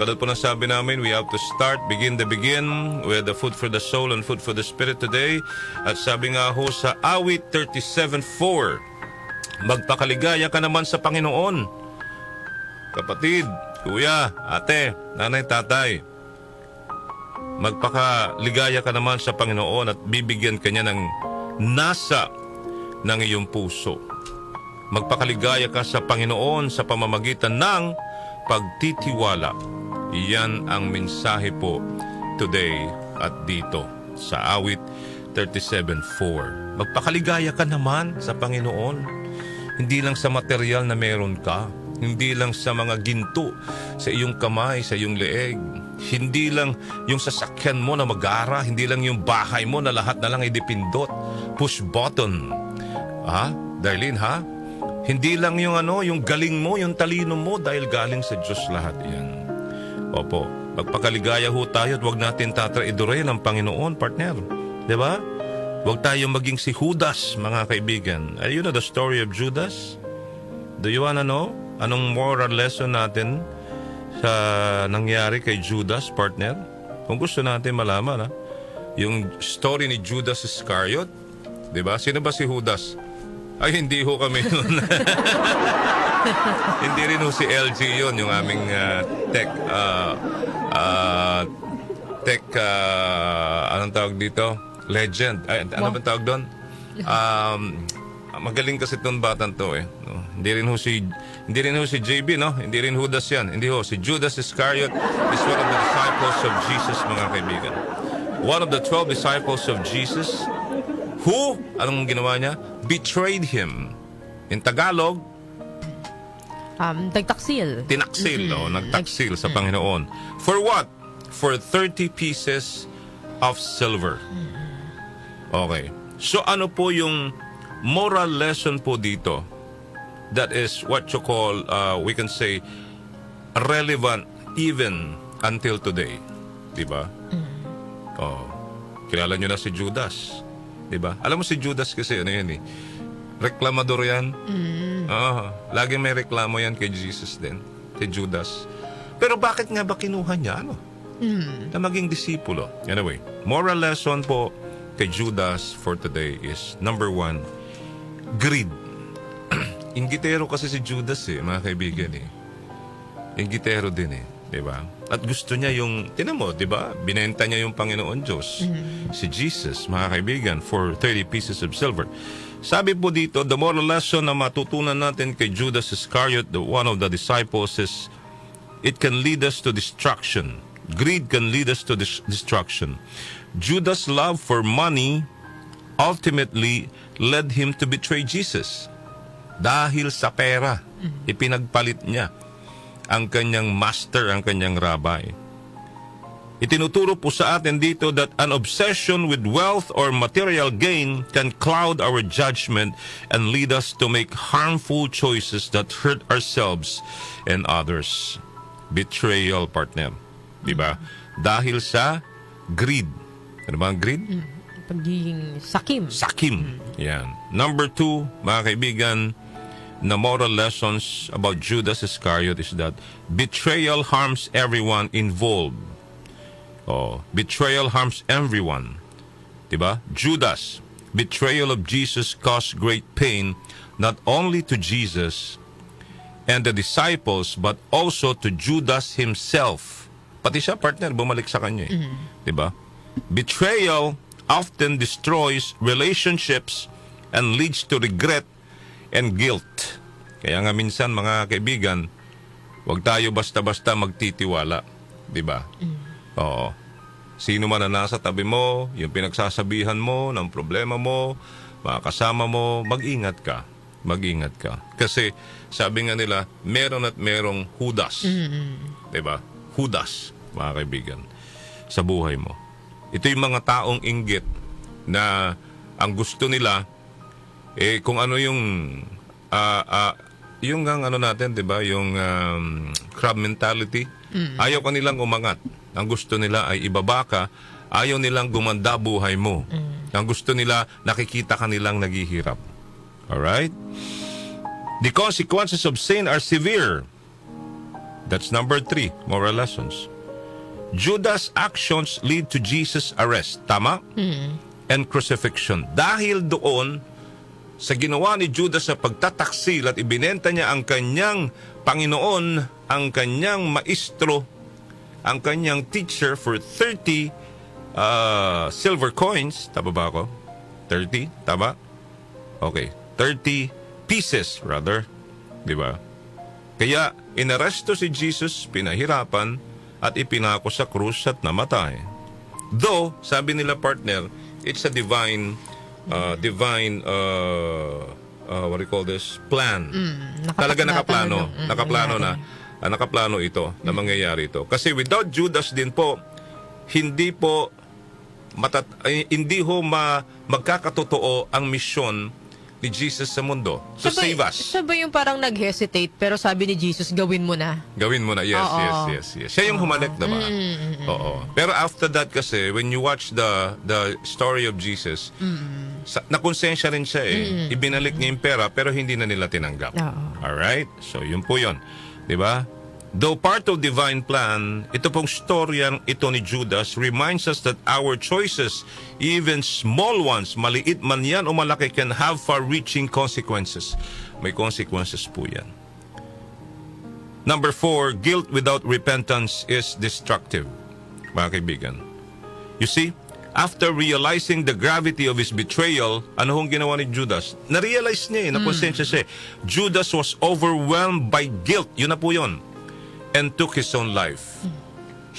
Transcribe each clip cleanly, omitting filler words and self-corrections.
Katulad po ng sabi namin, we have to begin with the food for the soul and food for the spirit today. At sabi nga ho sa awit 37:4, magpakaligaya ka naman sa Panginoon. Kapatid, kuya, ate, nanay, tatay, magpakaligaya ka naman sa Panginoon at bibigyan ka niya ng nasa ng iyong puso. Magpakaligaya ka sa Panginoon sa pamamagitan ng pagtitiwala. Iyan ang mensahe po today at dito sa awit 37:4. Magpakaligaya ka naman sa Panginoon. Hindi lang sa material na meron ka. Hindi lang sa mga ginto sa iyong kamay, sa iyong leeg. Hindi lang yung sasakyan mo na magara. Hindi lang yung bahay mo na lahat na lang ay dipindot. Push button. Ha? Darlene, ha? Hindi lang yung yung galing mo, yung talino mo dahil galing sa Diyos lahat yan. Opo, magpakaligaya ho tayo at huwag natin tatraidorin ang Panginoon, partner. Diba? Huwag tayong maging si Judas, mga kaibigan. You know the story of Judas? Do you wanna know? Anong moral lesson natin sa nangyari kay Judas, partner? Kung gusto natin malaman, ha? Yung story ni Judas Iscariot, diba? Sino ba si Judas? Ay, hindi ho kami yun. Hindi rin ho si LG yun, yung aming anong tawag dito? Legend. Ay, ano ba tawag doon? Magaling kasi itong batang to eh. No? Hindi rin ho si JB, no? Hindi rin Judas yan. Hindi ho. Si Judas Iscariot is one of the disciples of Jesus, mga kaibigan. One of the 12 disciples of Jesus who, anong ginawa niya? Betrayed him. In Tagalog, nagtaksil. Tinaksil, nagtaksil sa Panginoon. For what? For 30 pieces of silver. Okay. So ano po yung moral lesson po dito? That is what you call, we can say, relevant even until today. Diba? Oh, kilala nyo na si Judas. Diba? Alam mo si Judas kasi, ano yan eh? Reklamador yan. Laging may reklamo yan kay Jesus din. Kay Judas. Pero bakit nga ba kinuha niya? Na maging disipulo. Anyway, moral lesson po kay Judas for today is number 1, greed. Inggitero kasi si Judas eh, mga kaibigan eh. Inggitero din eh. Diba? At gusto niya yung, tinan mo, diba? Binenta niya yung Panginoon Diyos. Si Jesus, mga kaibigan, for 30 pieces of silver. Sabi po dito, the moral lesson na matutunan natin kay Judas Iscariot, one of the disciples, is it can lead us to destruction. Greed can lead us to destruction. Judas' love for money ultimately led him to betray Jesus. Dahil sa pera, ipinagpalit niya ang kanyang master, ang kanyang rabbi. Itinuturo po sa atin dito that an obsession with wealth or material gain can cloud our judgment and lead us to make harmful choices that hurt ourselves and others. Betrayal, partner. Diba? Dahil sa greed. Ano ba ang greed? Pagiging sakim. Sakim. Yan. Number 2, mga kaibigan, na moral lessons about Judas Iscariot is that betrayal harms everyone involved. Betrayal harms everyone. Diba? Judas, betrayal of Jesus caused great pain not only to Jesus and the disciples but also to Judas himself. Pati siya, partner, bumalik sa kanya eh. Diba? Betrayal often destroys relationships and leads to regret and guilt. Kaya nga minsan, mga kaibigan, huwag tayo basta-basta magtitiwala. Diba? Oo. Sino man na nasa tabi mo, yung pinagsasabihan mo ng problema mo, mga kasama mo, mag-ingat ka. Mag-ingat ka. Kasi, sabi nga nila, meron at merong Judas. Diba? Judas, mga kaibigan, sa buhay mo. Ito yung mga taong inggit na ang gusto nila, kung ano yung yung ano natin, 'di ba, yung crab mentality. Ayaw kanilang umangat. Ang gusto nila ay ibaba ka, ayaw nilang gumanda buhay mo. Ang gusto nila nakikita kanilang naghihirap. All right? The consequences of sin are severe. That's number 3, moral lessons. Judas' actions lead to Jesus' arrest. Tama? And crucifixion. Dahil doon, sa ginawa ni Judas sa pagtataksil at ibinenta niya ang kanyang Panginoon, ang kanyang maestro, ang kanyang teacher for 30 silver coins. Tama ba ako? 30? Tama? Okay. 30 pieces, rather. Di ba? Kaya, inaresto si Jesus, pinahirapan, at ipinako sa krus at namatay. Though, sabi nila partner, it's a divine, what do you call this? Plan. Talaga nakaplano. Nakaplano ito, na mangyayari ito. Kasi without Judas din po, hindi magkakatotoo ang misyon ni Jesus sa mundo. So save us. Siya ba yung parang nag-hesitate pero sabi ni Jesus, gawin mo na? Gawin mo na. Yes. Siya yung humalik, diba? Oo. Pero after that kasi, when you watch the story of Jesus, nakonsensya rin siya eh. Ibinalik niya yung pera pero hindi na nila tinanggap. Alright? So yun po yun. Diba? Though part of divine plan, ito pong storyang ito ni Judas reminds us that our choices, even small ones, maliit man yan o malaki, can have far-reaching consequences. May consequences po yan. Number 4, guilt without repentance is destructive. Mga kaibigan. You see, after realizing the gravity of his betrayal, ano hong ginawa ni Judas? Na-realize niya nakonsensya siya. Judas was overwhelmed by guilt. Yun na po yun. And took his own life.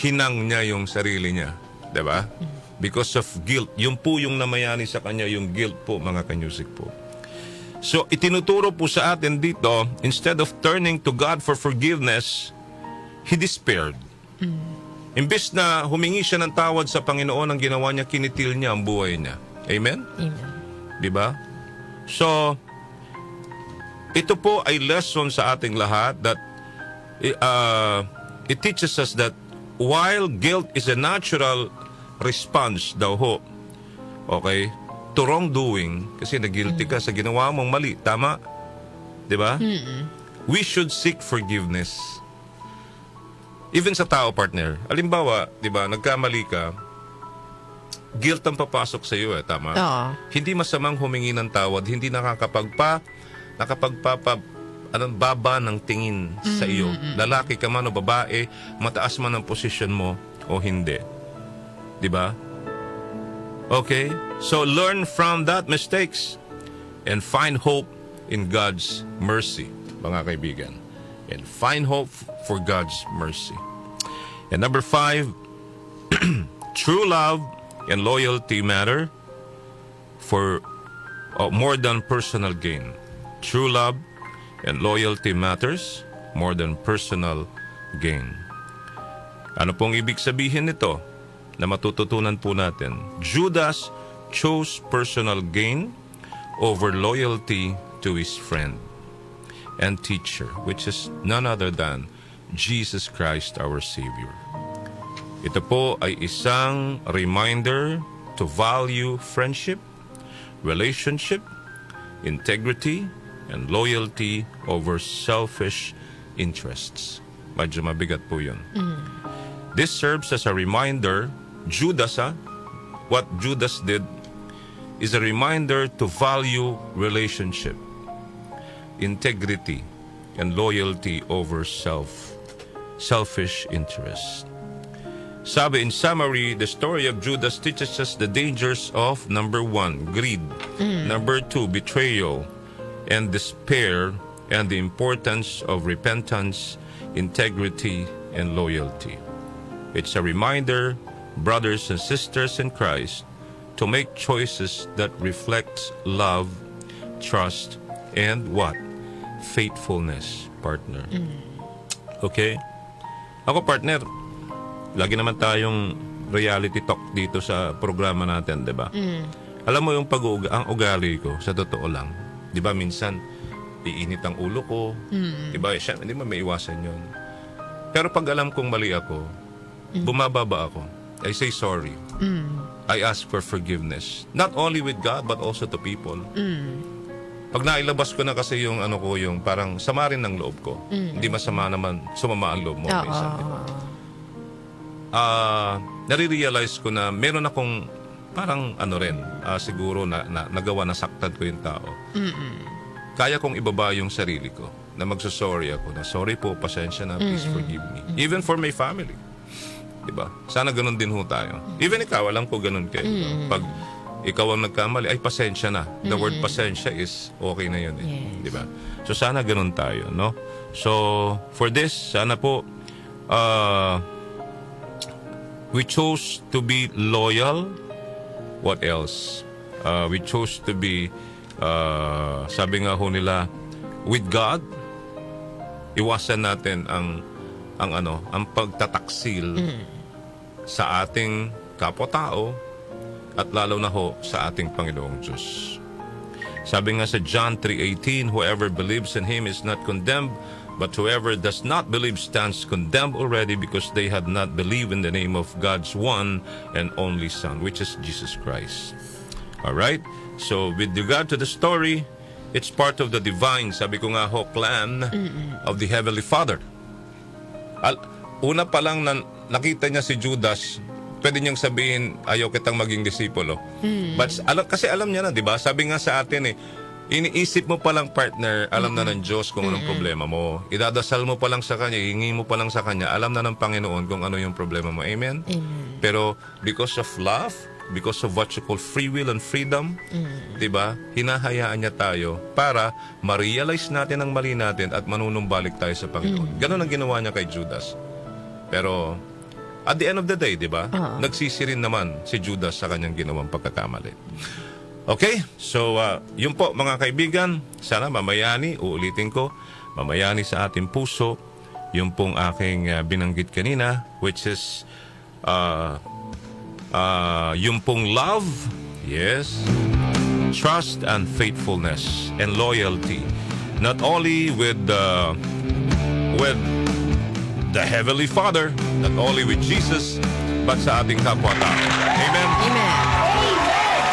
Hinang niya yung sarili niya. Diba? Because of guilt. Yung po yung namayani sa kanya, yung guilt po, mga kanyusik po. So, itinuturo po sa atin dito, instead of turning to God for forgiveness, he despaired. Imbes na humingi siya ng tawad sa Panginoon, ang ginawa niya, kinitil niya ang buhay niya. Amen? Amen. Diba? So, ito po ay lesson sa ating lahat that it teaches us that while guilt is a natural response daw ho, okay, to wrongdoing, kasi nag-guilty ka sa ginawa mong mali, tama? Diba? We should seek forgiveness. Even sa tao, partner. Halimbawa, diba, nagkamali ka, guilt ang papasok sa iyo, tama? Hindi masamang humingi ng tawad, hindi baba ng tingin sa iyo. Lalaki ka man o babae, mataas man ang posisyon mo o hindi. Di ba? Okay? So learn from that mistakes and find hope in God's mercy, mga kaibigan. And find hope for God's mercy. And number 5, true love and loyalty matter for more than personal gain. True love and loyalty matters more than personal gain. Ano pong ibig sabihin nito na matututunan po natin? Judas chose personal gain over loyalty to his friend and teacher, which is none other than Jesus Christ our Savior. Ito po ay isang reminder to value friendship, relationship, integrity, and loyalty over selfish interests. Medyo mabigat po yun. This serves as a reminder, what Judas did is a reminder to value relationship, integrity, and loyalty over selfish interests. Sabi, in summary, the story of Judas teaches us the dangers of, number 1, greed, number 2, betrayal, and despair, and the importance of repentance, integrity, and loyalty. It's a reminder, brothers and sisters in Christ, to make choices that reflect love, trust, and what? Faithfulness, partner. Okay? Ako, partner, lagi naman tayong reality talk dito sa programa natin, di ba? Alam mo yung ang ugali ko, sa totoo lang, di ba minsan, iinit ang ulo ko, di ba? Hindi mo may iwasan yun. Pero pag alam kong mali ako, bumababa ako. I say sorry. I ask for forgiveness. Not only with God, but also to people. pag nailabas ko na kasi yung ano ko, yung parang sama rin ng loob ko. Hindi masama naman sumama ang loob mo Oo. minsan, di ba? Nare-realize ko na meron akong parang ano rin, siguro na nagawa na saktan ko yung tao. Kaya kong ibaba yung sarili ko na magsasorry ako na sorry po, pasensya na, please forgive me. Even for my family. Diba? Sana ganun din ho tayo. Even ikaw, alam ko ganun kayo. Pag ikaw ang nagkamali, ay pasensya na. The word pasensya is okay na yun. Yes. Diba? So sana ganun tayo. No? So for this, sana po we chose to be loyal. What else? We chose to be sabi nga ho nila, with God. Iwasan natin ang pagtataksil sa ating kapwa-tao at lalo na ho sa ating Panginoong Diyos. Sabi nga sa John 3:18, whoever believes in Him is not condemned, but whoever does not believe stands condemned already because they have not believed in the name of God's one and only Son, which is Jesus Christ. Alright? So, with regard to the story, it's part of the divine, sabi ko nga ho, plan of the Heavenly Father. Una pa lang na nakita niya si Judas, pwede niyang sabihin, ayaw kitang maging disipulo. But kasi alam niya na, di ba? Sabi nga sa atin iniisip mo palang partner, alam na ng Diyos kung anong problema mo. Idadasal mo pa lang sa Kanya, hihingi mo pa lang sa Kanya, alam na ng Panginoon kung ano yung problema mo. Amen? Pero because of love, because of what you call free will and freedom, di ba? Hinahayaan niya tayo para ma-realize natin ang mali natin at manunumbalik tayo sa Panginoon. Ganon ang ginawa niya kay Judas. Pero at the end of the day, di ba? Nagsisi rin naman si Judas sa kanyang ginawang pagkakamali. Okay? So, yun po mga kaibigan. Sana mamayani, uulitin ko, mamayani sa ating puso yung pong aking binanggit kanina, which is yung pong love, yes, trust and faithfulness and loyalty. Not only with the Heavenly Father, not only with Jesus, but sa ating kapwa-tao. Amen? Amen.